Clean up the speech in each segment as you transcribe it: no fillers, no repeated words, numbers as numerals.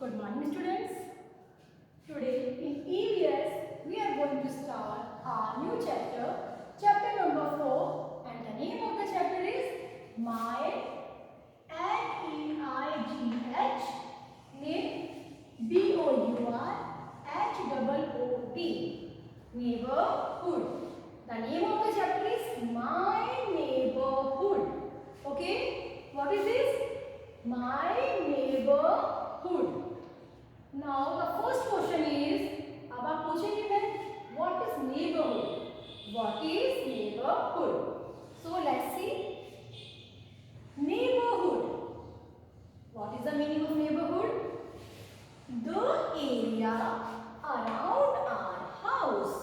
Good morning, students. Today in EVS we are going to start our new chapter, chapter number 4, and the name of the chapter is Meigh, N-E-I-G-H, name B-O-U-R-H-O-O-D, neighborhood. The name of the chapter is My Neighborhood. Okay, what is this? My neighborhood. Now the first question is, अब आप पूछेंगे मैं, what is neighborhood? What is neighborhood? So let's see. Neighborhood. What is the meaning of neighborhood? The area around our house.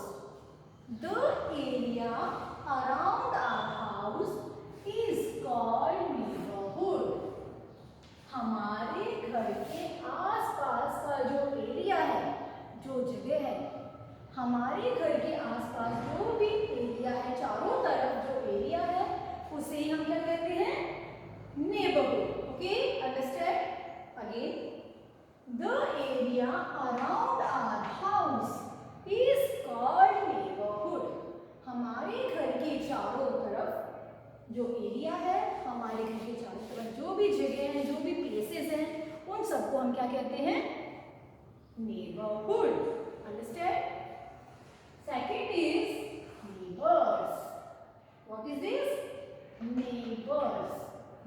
The area around our house is called neighborhood. हमारे घर के आसपास का जो एरिया है, जो जगह है, हमारे घर के आसपास जो भी एरिया है, चारों तरफ जो एरिया है, उसे ही हम क्या कहते हैं? Neighbourhood. Okay, understand? Again, the area around our house is called neighbourhood. हमारे घर के चारों तरफ जो एरिया है, हमारे घर के चारों तरफ जो भी जगह है, जो भी प्लेसेस हैं, उन सबको हम क्या कहते हैं? Neighbourhood. Understand? Second is neighbours. What is this? Neighbours.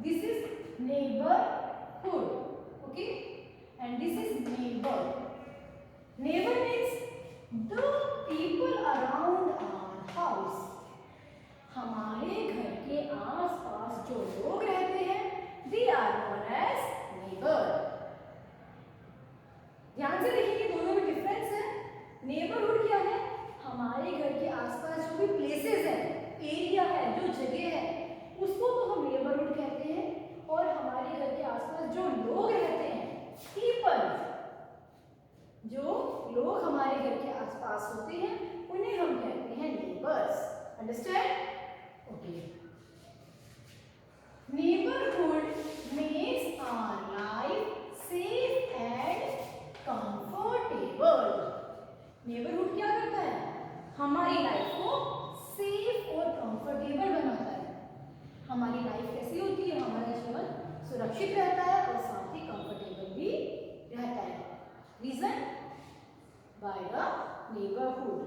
This is neighbourhood. Okay, and this is neighbour. Neighbour means the people around our house. हमारे घर के आसपास जो लोग रहते हैं, they are known as neighbour. ध्यान से देखिए, दोनों में डिफरेंस है. नेबरहुड क्या है? हमारे घर के आसपास जो भी प्लेसेस है, एरिया है, जो जगह है, उसको तो हम नेबरहुड कहते हैं. और हमारे घर के आसपास जो लोग रहते हैं, पीपल, जो लोग हमारे घर के आसपास होते हैं, उन्हें हम कहते हैं neighbours. Understand? Okay. Neighborhood makes our life safe and comfortable. Neighborhood क्या करता है? हमारी लाइफ को सेफ और कंफर्टेबल बनाता है. हमारी लाइफ कैसी होती है? हमारा जीवन सुरक्षित रहता है और साथ ही कंफर्टेबल भी रहता है. Reason? By the neighbourhood.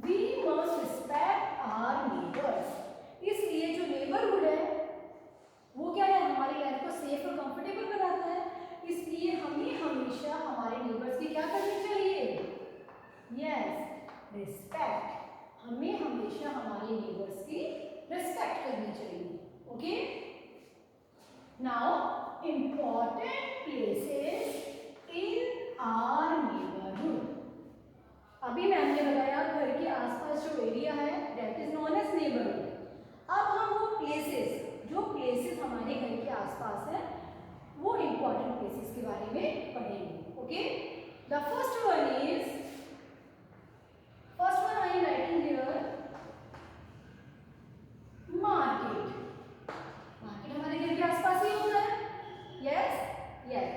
We must respect our neighbors. इसलिए जो नेबरहुड है, वो क्या है? हमारी लाइफ को सेफ और कंफर्टेबल बनाता है. इसलिए हमें हमेशा हमारे नेबर्स की क्या करनी चाहिए? Yes, respect. हमें हमेशा हमारे नेबर्स की रिस्पेक्ट करनी चाहिए. Okay, now important places in our neighbourhood. अभी मैम ने बताया घर के आसपास जो एरिया है, that is known as neighbourhood. अब हम वो प्लेसेस, जो प्लेसेस हमारे घर के आसपास है, वो इंपॉर्टेंट प्लेसेस के बारे में पढ़ेंगे. Okay, the first one I am writing here market. Market हमारे घर के आसपास ही होता है. Yes yes,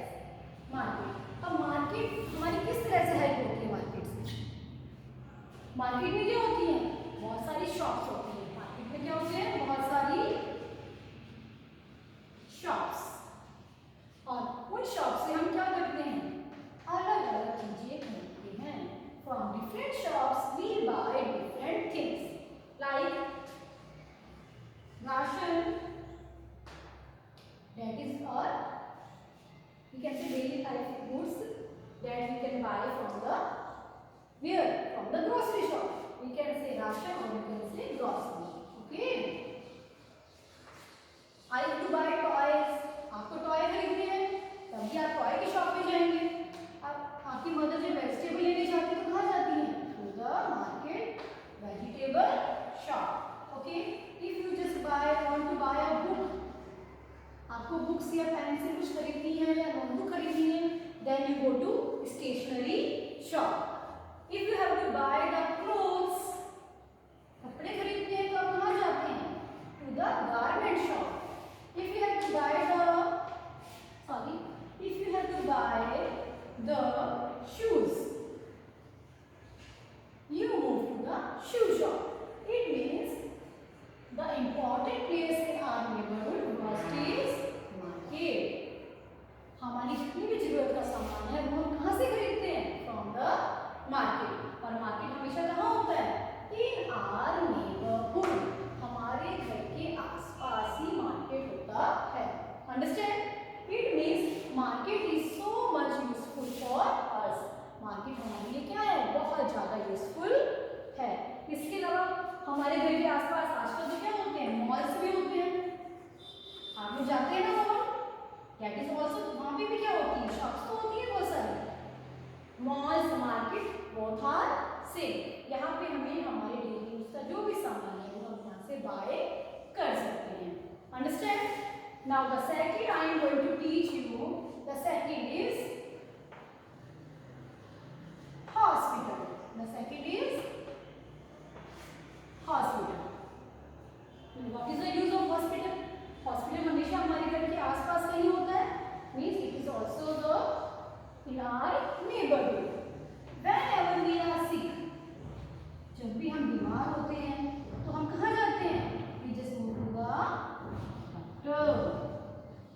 market. अब मार्केट हमारी किस तरह से हेल्प होती है? मार्केट में क्या होती है? बहुत सारी शॉप्स होती है. मार्केट में क्या होते हैं? बहुत सारी शॉप्स. और उन शॉप से हम क्या करते हैं? अलग अलग चीजें खरीदते हैं. From different shops we buy different things like ration, that is और we can say daily life goods that we can buy from the where? From the grocery shop. We can say ration or we can say grocery. Okay. I have to buy toys. आपको toy खरीदने हैं, तभी आप toy की shop पे जाएंगे. आपकी mother जब वेजिटेबल लेने जाती है तो कहाँ जाती है? To the market vegetable shop. Okay, if you just want to buy a book, आपको बुक्स या पेंसिल कुछ खरीदनी है या नोटबुक खरीदनी है, then you go to stationery shop. If you have to buy the clothes, कपड़े खरीदते हैं तो आप कहाँ जाते हैं? To the garment shop. If you have to buy तो जाते हैं ना मॉल, दैट इज ऑल्सो, वहां पे भी क्या होती है, शॉप्स तो होती है बहुत सारी। Malls, market, both are same. यहाँ पे हमें हमारे डेली यूज का जो भी सामान है वो हम यहाँ से बाय कर सकते हैं। Understand? Now the second I am going to teach you, the second is hospital. The second is hospital. What is the use of hospital? Hospital हमेशा हमारे घर के आसपास कहीं होता है, means it is also the in our neighbourhood. Whenever we are sick, जब भी हम बीमार होते हैं तो हम कहाँ जाते हैं? We just move to the doctor।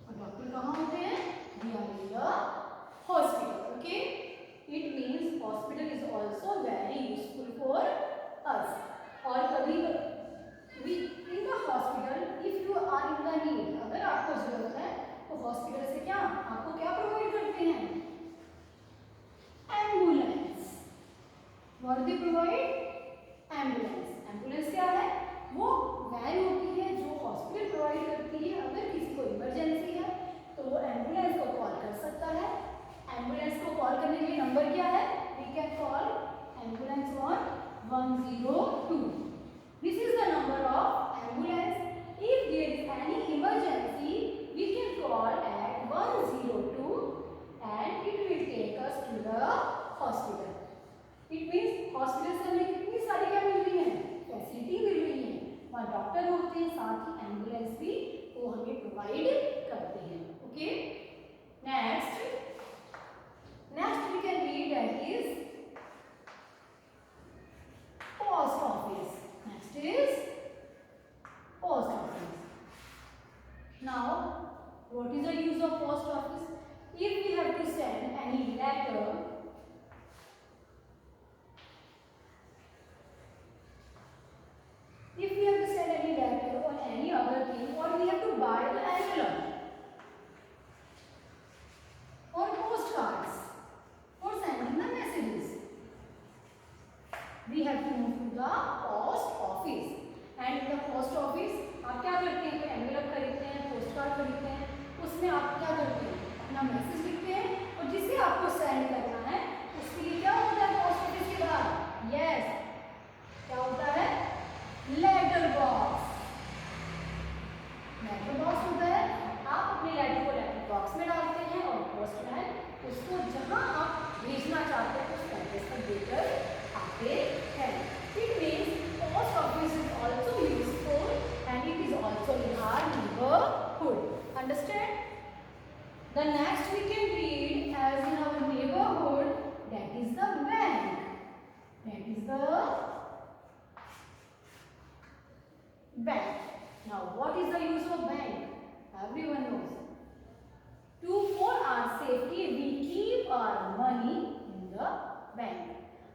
और डॉक्टर कहाँ होते हैं? We are in the hospital। Okay? It means hospital is also very useful for us। और कभी we in the hospital, if you are in the need, अगर आपको जरूरत है तो हॉस्पिटल से क्या आपको क्या प्रोवाइड करते हैं? Ambulance. What they provide? Ambulance. Ambulance क्या है? वो वैन होती है जो हॉस्पिटल प्रोवाइड करती है। अगर किसी को इमरजेंसी है तो वो एम्बुलेंस को कॉल कर सकता है। एम्बुलेंस को कॉल करने के लिए नंबर क्या है? We can call ambulance on 102। This is the number of ambulance. If there is any emergency we can call at 102 and it will take us to the hospital। It means hospital से हमें कितनी सारी क्या मिल रही है? Facility मिल रही है। वहाँ डॉक्टर होते हैं, साथ ही एम्बुलेंस भी वो हमें प्रोवाइड करते हैं। Okay, next we can read that is post office. Next is post office. Now what is the use of post office? If we have to send any letter, if we have to send any letter or any other thing, or we have to buy the envelope or postcards for sending the messages, we have to move to the post office। And the post office आप क्या करते हैं? कोई envelope खरीदते हैं, postcard खरीदते हैं, उसमें आप क्या करते हैं? अपना मैसेज लिखते हैं और जिसे आपको सेंड करना है उसके लिए क्या होता है पोस्ट ऑफिस के बाद? यस, क्या होता है? Letter box. लेटर बॉक्स होता है, आप अपने लेटर को लेटर बॉक्स में डालते हैं और पोस्टमैन उसको जहां आप भेजना चाहते हैं उस एड्रेस पर देकर आते हैं। It means post office is also useful and it is also in our neighbourhood. Understand? The next we can read as in our neighborhood, that is the bank। That is the bank। Now what is the use of bank? Everyone knows। For our safety we keep our money in the bank।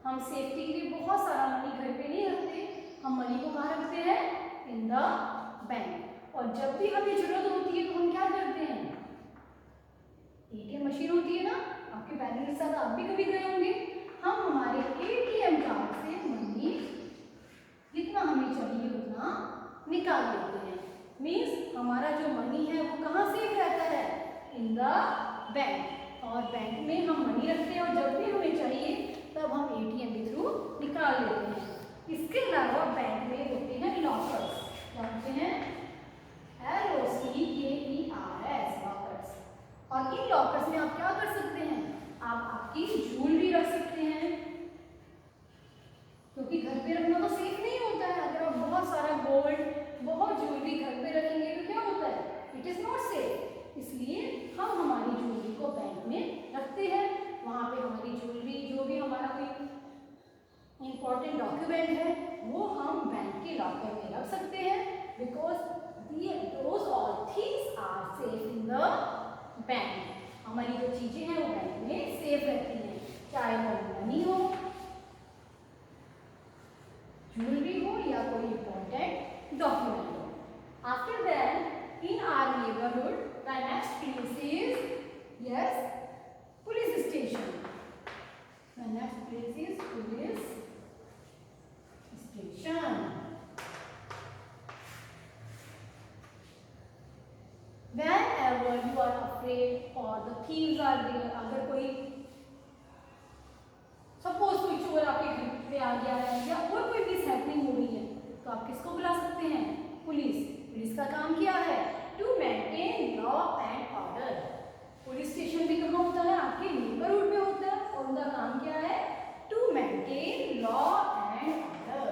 हम safety के लिए बहुत सारा money घर पे नहीं रखते, हम मनी को कहाँ रखते हैं? इन द बैंक। और जब भी हमें जरूरत होती है तो हम क्या करते हैं? एटीएम मशीन होती है ना, आपके बैंक के साथ आप भी कभी गए होंगे। हम हमारे एटीएम कार्ड से मनी जितना हमें चाहिए उतना निकाल लेते हैं। मीन्स हमारा जो मनी है वो कहाँ सेफ रहता है? इन द बैंक। और बैंक में हम मनी रखते हैं और जब भी हमें चाहिए तब हम एटीएम के थ्रू निकाल लेते हैं। इसके अलावा बैंक में होते हैं लॉकर्स। क्या होते हैं? LOCKERS, lockers. और इन लॉकर्स में आप क्या कर सकते हैं? आप आपकी ज्वेलरी रख सकते हैं, क्योंकि घर पे रखना तो सेफ नहीं होता है। अगर आप बहुत सारा गोल्ड, बहुत ज्वेलरी घर पे रखेंगे तो क्या होता है? It is not safe. इसलिए हम हमारी ज्वेलरी को बैंक में रखते हैं। वहाँ पे हमारी ज्वेलरी, जो भी हमारा कोई इंपॉर्टेंट डॉक्यूमेंट है वो हम बैंक के लॉकर में रख सकते हैं, because those all things are safe in the bank. हमारी जो चीजें हैं वो बैंक में सेफ रहती हैं, चाहे वो मनी हो, ज्वेलरी हो या कोई इंपॉर्टेंट डॉक्यूमेंट हो। After that in our neighbourhood the next place is yes police station. The next place is police station. When you are afraid or the thieves are there, अगर कोई suppose कोई चोर आपके घर पे आ गया है या और कोई मिसहैपनिंग हो रही है, तो आप किसको बुला सकते हैं? पुलिस। पुलिस का काम क्या है? To maintain law and order. Police station भी कहाँ होता है? आपके नेबरहुड में होता है, और उनका काम क्या है? To maintain law and order.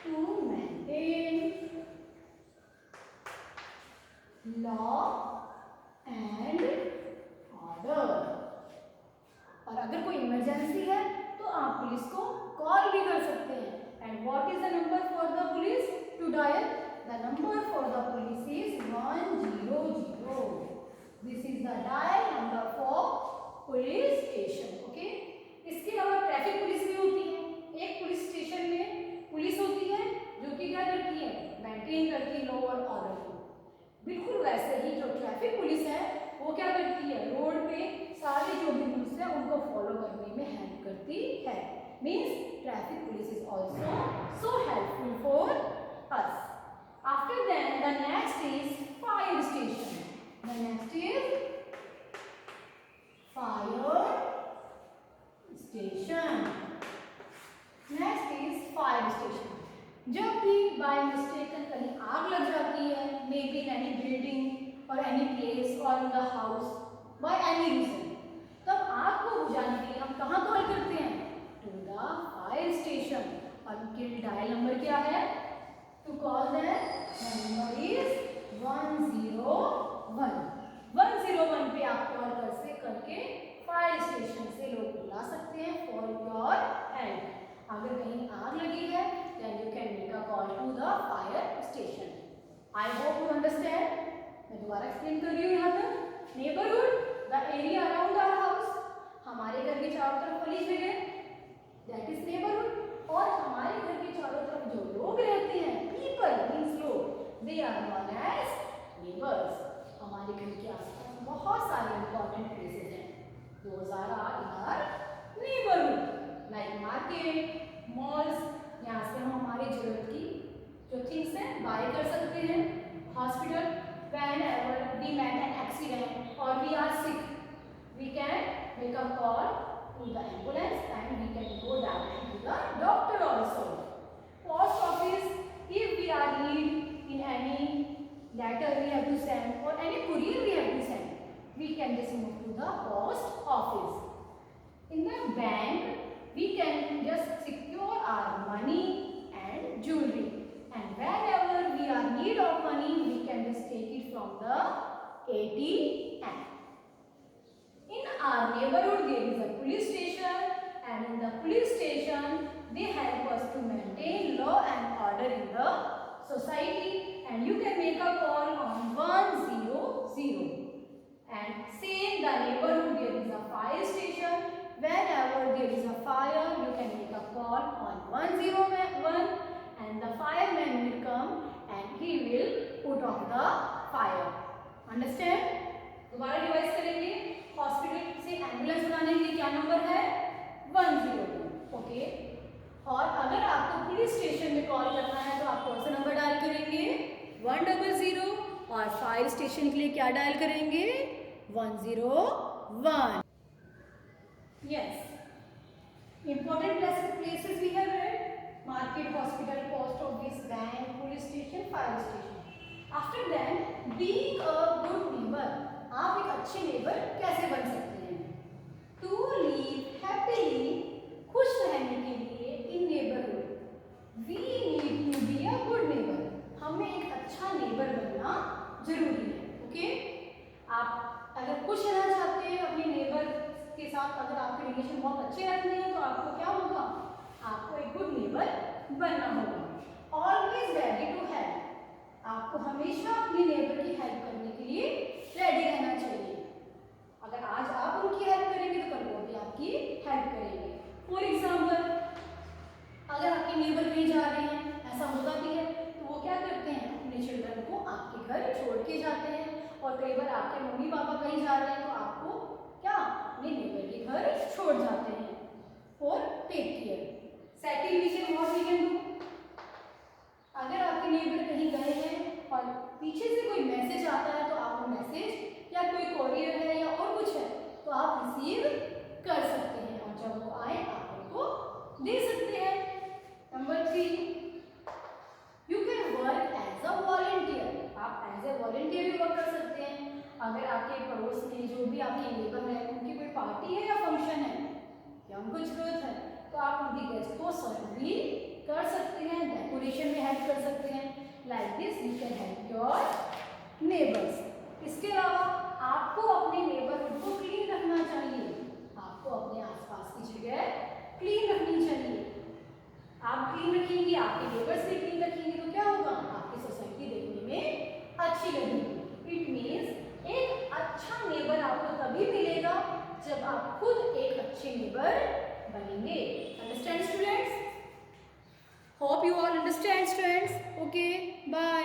To maintain law and order. और अगर कोई इमरजेंसी है तो आप पुलिस को कॉल भी कर सकते हैं। And what is the number for the police to dial? The number for the police is 100। This is the dial number for police station. Okay, इसके अलावा ट्रैफिक पुलिस भी होती है। एक पुलिस स्टेशन में पुलिस होती है जो कि क्या करती है? मेंटेन करती है लॉ और ऑर्डर को। बिल्कुल वैसे ही जो ट्रैफिक पुलिस है वो क्या करती है? रोड पे सारे जो भी रूल्स है उनको फॉलो करने में हेल्प करती है। Means traffic police is also so helpful for us. After that the next is fire station. The next is fire station. Next is fire station. जब भी बाय मिस्टेक कहीं आग लग जाती है, maybe in any building और any place और in the house by any reason, तब आग को बुझाने के लिए हम कहाँ कॉल करते हैं? To the fire station. और उनके डायल नंबर क्या है? To call that number is 101। 101 पे आप कॉल करके फायर स्टेशन से लोग बुला सकते हैं फॉर योर हेल्प। अगर कहीं आग लगी है then you can make a call to the fire station. I hope you understand. मैं दोबारा एक्सप्लेन कर रही हूँ यहाँ तक। Neighbourhood, the area around our house, हमारे घर के चारों तरफ वाली जगह, that is neighborhood। और हमारे घर के चारों तरफ जो लोग रहते हैं, people means लोग, they are known as neighbors। हमारे घर के आसपास बहुत सारे important places हैं, those are in our neighborhood, like market, malls। यहाँ से हम हमारी जरूरत की जो थिंग्स हैं बाय कर सकते हैं। Hospital, whenever we met an accident or we are sick, we can make a call to the ambulance and we can go directly to the doctor also. Post office, if we are need in any letter we have to send or any courier we have to send, we can just move to the post office. In the bank, we can just secure our money and jewelry, and whenever we are need of money, we can just take it from the ATM. In our neighborhood, there is a police station, and in the police station, they help us to maintain law and order in the society, and you can make a call on 100. And same the neighborhood, there is a fire station. Whenever there is a fire, you can make a call on 101 and the fireman will come and he will put out the fire. Understand? दोबारा revise करेंगे। Hospital से ambulance बुलाने के लिए क्या number है? 102। Okay. और अगर आपको पुलिस स्टेशन में कॉल करना है तो आप कौन सा नंबर डायल करेंगे? 100। और फायर स्टेशन के लिए क्या डायल करेंगे? 101। Yes. Important places we have read: market, hospital, post office, bank, police station, fire station. After that, being a good neighbor, आप एक अच्छे नेबर कैसे बन सकते हैं? To live happily, खुश रहने के लिए in neighborhood, we need to be a good neighbor. हमें एक अच्छा नेबर बनना जरूरी है। ओके? आप अगर खुश रहना चाहते हैं अपने नेबर के साथ, अगर आपके रिलेशन बहुत अच्छे रहते हैं तो आपको क्या होगा? आपको एक गुड नेबर बनना होगा। ऑलवेज रेडी टू हेल्प, आपको हमेशा अपने नेबर की हेल्प करने के लिए रेडी रहना चाहिए। अगर आज आप उनकी हेल्प करेंगे तो कल वो भी आपकी हेल्प करेंगे। फॉर एग्जाम्पल, अगर आपके नेबर कहीं जा रहे हैं, ऐसा होता भी है, तो वो क्या करते हैं? अपने चिल्ड्रन को आपके घर छोड़ के जाते हैं। और कई बार आपके मम्मी पापा कहीं जा रहे हैं तो आपको क्या अपने नेबर के घर छोड़ जाते हैं। For take care. Second reason what we can do, अगर आपके नेबर कहीं गए हैं और पीछे से कोई मैसेज आता है तो आप वो मैसेज या रिसीव कर सकते हैं और जब वो आए आप उनको दे सकते हैं। Number 3, you can work as a volunteer. आप एज ए वॉलंटियर भी वर्क कर सकते हैं। अगर आपके पड़ोस में जो भी आपके नेबर है उनकी कोई पार्टी है या फंक्शन है या उनको जरूरत है तो आप उनकी गेस्ट को सर्व भी कर सकते हैं, डेकोरेशन में हेल्प कर सकते हैं। Like this you can help your neighbours. इसके अलावा आपको अपने नेबरहुड को क्लीन रखना चाहिए। आपको अपने आसपास की जगह क्लीन रखनी चाहिए। आप क्लीन रखेंगे, आपके नेबर्स भी क्लीन रखेंगे तो क्या होगा, आपकी सोसाइटी देखने में अच्छी लगेगी। इट मीन्स एक अच्छा नेबर आपको तभी मिलेगा जब आप खुद एक अच्छे नेबर बनेंगे। Understand students? Hope you all understand students. Okay, bye.